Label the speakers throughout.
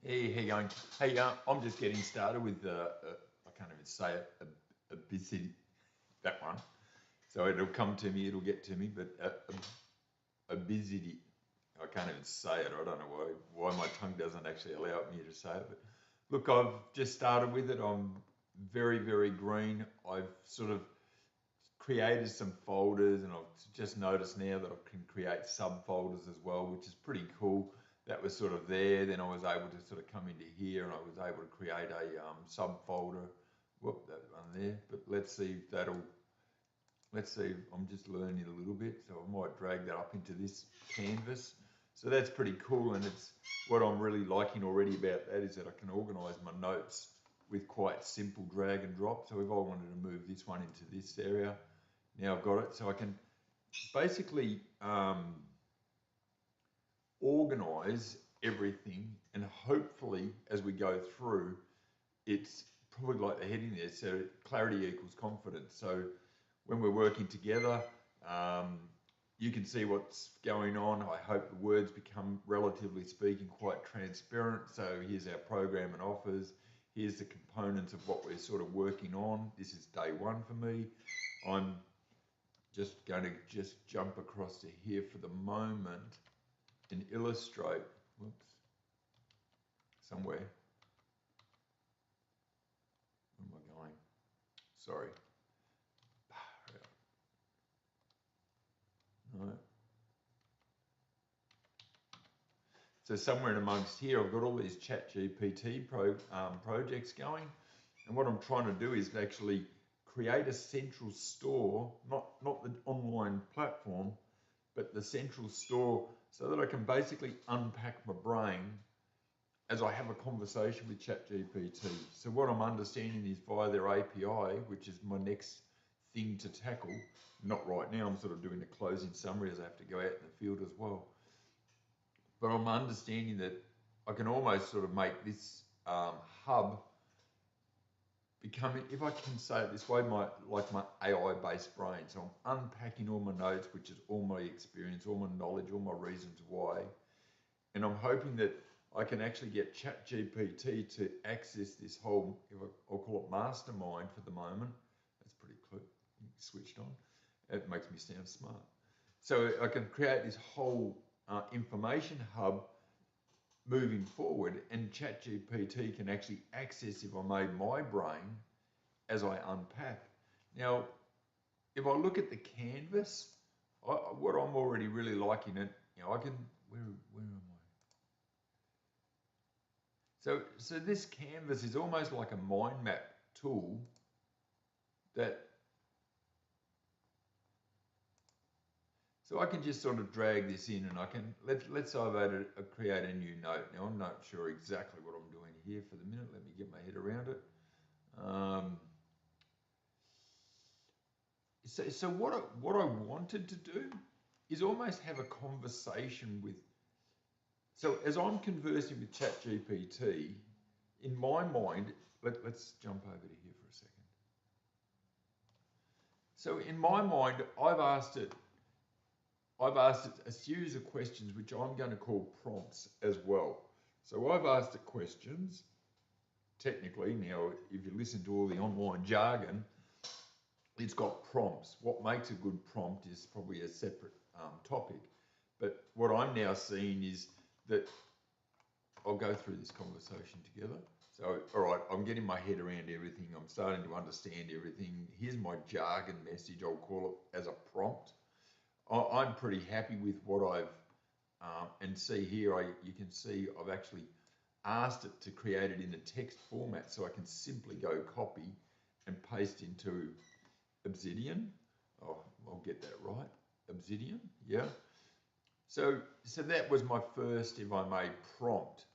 Speaker 1: Hey, how you going? Hey, I'm just getting started with I can't even say it, obesity, that one. So it'll come to me, it'll get to me, but obesity, I can't even say it. I don't know why my tongue doesn't actually allow me to say it. But look, I've just started with it. I'm very, very green. I've sort of created some folders, and I've just noticed now that I can create subfolders as well, which is pretty cool. That was sort of there. Then I was able to sort of come into here, and I was able to create a subfolder. Whoop, that one there. But let's see if that'll. Let's see. I'm just learning a little bit, so I might drag that up into this canvas. So that's pretty cool, and it's what I'm really liking already about that is that I can organise my notes with quite simple drag and drop. So if I wanted to move this one into this area, now I've got it. So I can basically organize everything, and hopefully as we go through, it's probably like the heading there, so clarity equals confidence. So when we're working together, you can see what's going on. I hope the words become, relatively speaking, quite transparent. So here's our program and offers. Here's the components of what we're sort of working on. This is day one for me. I'm just going to jump across to here for the moment and illustrate, whoops, somewhere. Where am I going? Sorry. No. So somewhere in amongst here, I've got all these ChatGPT projects going. And what I'm trying to do is actually create a central store, not the online platform, but the central store, so that I can basically unpack my brain as I have a conversation with ChatGPT. So what I'm understanding is via their API, which is my next thing to tackle. Not right now, I'm sort of doing a closing summary as I have to go out in the field as well. But I'm understanding that I can almost sort of make this hub become, if I can say it this way, like my AI-based brain. So I'm unpacking all my notes, which is all my experience, all my knowledge, all my reasons why. And I'm hoping that I can actually get ChatGPT to access this whole, I'll call it Mastermind for the moment. That's pretty clear, switched on. It makes me sound smart. So I can create this whole information hub moving forward, and ChatGPT can actually access, if I made my brain, as I unpack. Now, if I look at the canvas, what I'm already really liking it, I can, where am I? So this canvas is almost like a mind map tool that, so I can just sort of drag this in, and I can, let's say I've create a new note. Now I'm not sure exactly what I'm doing here for the minute. Let me get my head around it. So what I wanted to do is almost have a conversation with, so as I'm conversing with ChatGPT, in my mind, let's jump over to here for a second. So in my mind, I've asked it a series of questions, which I'm going to call prompts as well. So I've asked it questions, technically. Now, if you listen to all the online jargon, it's got prompts. What makes a good prompt is probably a separate topic. But what I'm now seeing is that I'll go through this conversation together. So, all right, I'm getting my head around everything. I'm starting to understand everything. Here's my jargon message, I'll call it, as a prompt. I'm pretty happy with what I've, and see here, you can see I've actually asked it to create it in a text format, so I can simply go copy and paste into Obsidian. Oh, I'll get that right. Obsidian, yeah. So that was my first, if I may, prompt.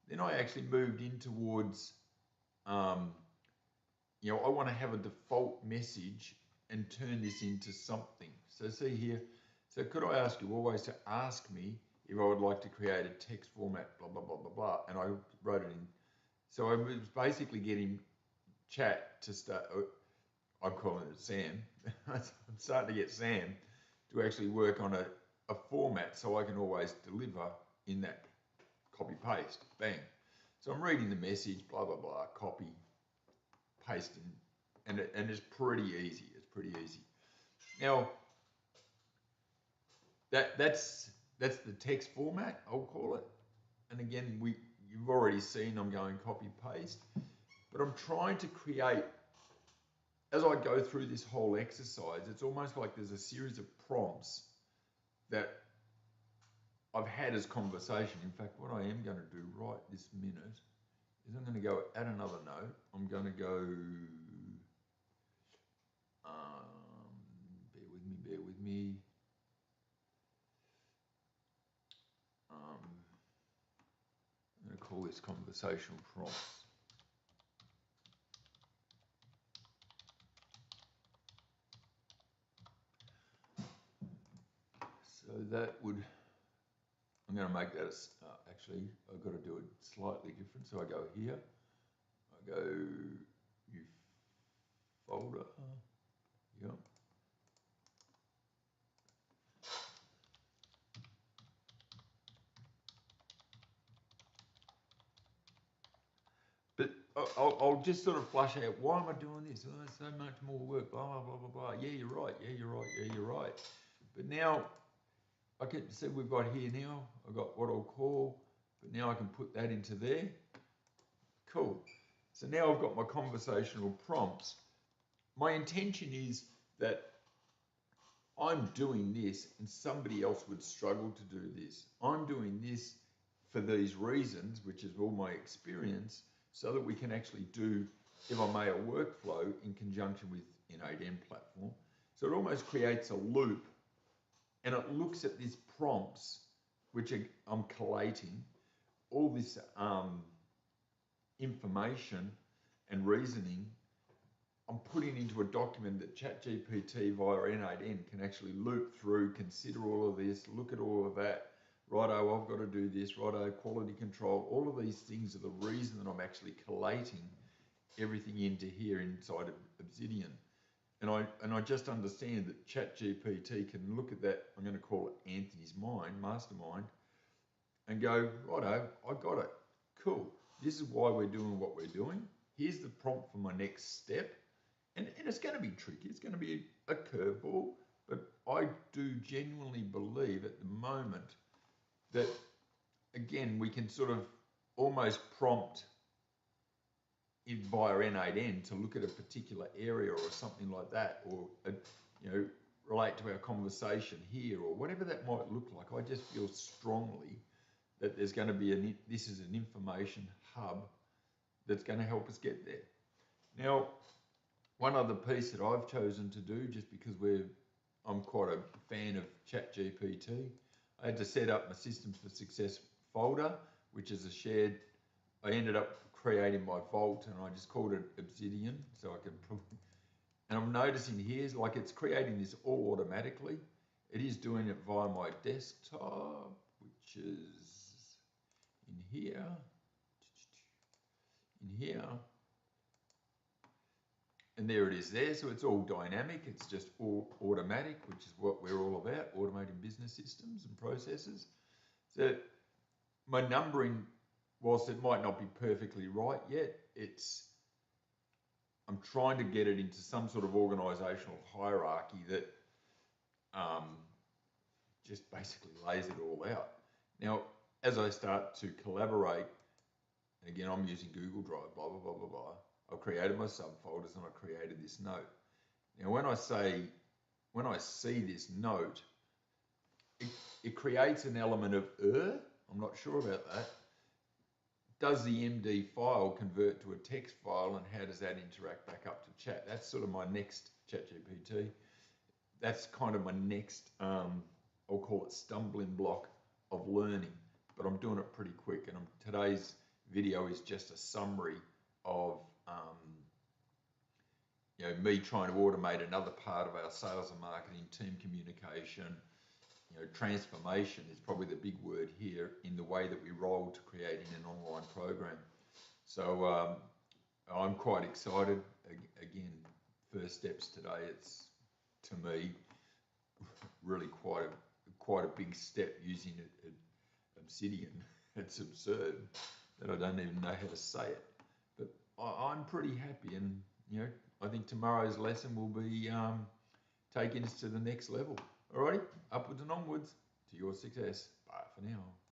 Speaker 1: Then I actually moved in towards, I want to have a default message and turn this into something. So see here, so could I ask you always to ask me if I would like to create a text format, blah, blah, blah, blah, blah. And I wrote it in. So I was basically getting chat to start, I'm calling it Sam. I'm starting to get Sam to actually work on a format so I can always deliver in that copy paste, bang. So I'm reading the message, blah, blah, blah, copy, paste, and it's pretty easy. It's pretty easy. Now, that's the text format, I'll call it. And again, you've already seen I'm going copy paste, but I'm trying to create, as I go through this whole exercise, it's almost like there's a series of prompts that I've had as conversation. In fact, what I am going to do right this minute is I'm going to go add another note. I'm going to go, bear with me. I'm going to call this conversational prompts. So that would, I'm going to make that, actually, I've got to do it slightly different. So I go here, I go new folder, yep. But I'll just sort of flush out, why am I doing this? Oh, it's so much more work, blah, blah, blah, blah, blah. Yeah, you're right, yeah, you're right, yeah, you're right. But now, I can see we've got here now, I've got what I'll call, but now I can put that into there. Cool. So now I've got my conversational prompts. My intention is that I'm doing this and somebody else would struggle to do this. I'm doing this for these reasons, which is all my experience, so that we can actually do, if I may, a workflow in conjunction with N8N platform. So it almost creates a loop, and it looks at these prompts, which I'm collating, all this information and reasoning, I'm putting into a document that ChatGPT via N8N can actually loop through, consider all of this, look at all of that. Righto, I've got to do this, righto, quality control. All of these things are the reason that I'm actually collating everything into here inside of Obsidian. And I just understand that ChatGPT can look at that, I'm going to call it Anthony's mind, Mastermind, and go, righto, I got it. Cool. This is why we're doing what we're doing. Here's the prompt for my next step. And it's going to be tricky. It's going to be a curveball. But I do genuinely believe at the moment that, again, we can sort of almost prompt it via N8N to look at a particular area or something like that, or relate to our conversation here, or whatever that might look like. I just feel strongly that there's going to be this is an information hub that's going to help us get there. Now, one other piece that I've chosen to do, just because I'm quite a fan of ChatGPT, I had to set up my Systems for Success folder, which is a shared, I ended up creating my vault and I just called it Obsidian, so I could, and I'm noticing here, like it's creating this all automatically. It is doing it via my desktop, which is in here, and there it is there. So it's all dynamic. It's just all automatic, which is what we're all about, automating business systems and processes. So my numbering, whilst it might not be perfectly right yet, I'm trying to get it into some sort of organizational hierarchy that just basically lays it all out. Now, as I start to collaborate, and again, I'm using Google Drive, blah, blah, blah, blah, blah. I've created my subfolders and I created this note. Now, when I see this note, it creates an element of, I'm not sure about that. Does the MD file convert to a text file, and how does that interact back up to chat? That's sort of my next ChatGPT. That's kind of my next, I'll call it stumbling block of learning, but I'm doing it pretty quick. And today's video is just a summary of me trying to automate another part of our sales and marketing, team communication. Transformation is probably the big word here in the way that we roll to creating an online program. So I'm quite excited. Again, first steps today. It's, to me, really quite a big step using Obsidian. It's absurd. that I don't even know how to say it. But I'm pretty happy, and you know, I think tomorrow's lesson will be taking us to the next level. Alrighty, upwards and onwards to your success. Bye for now.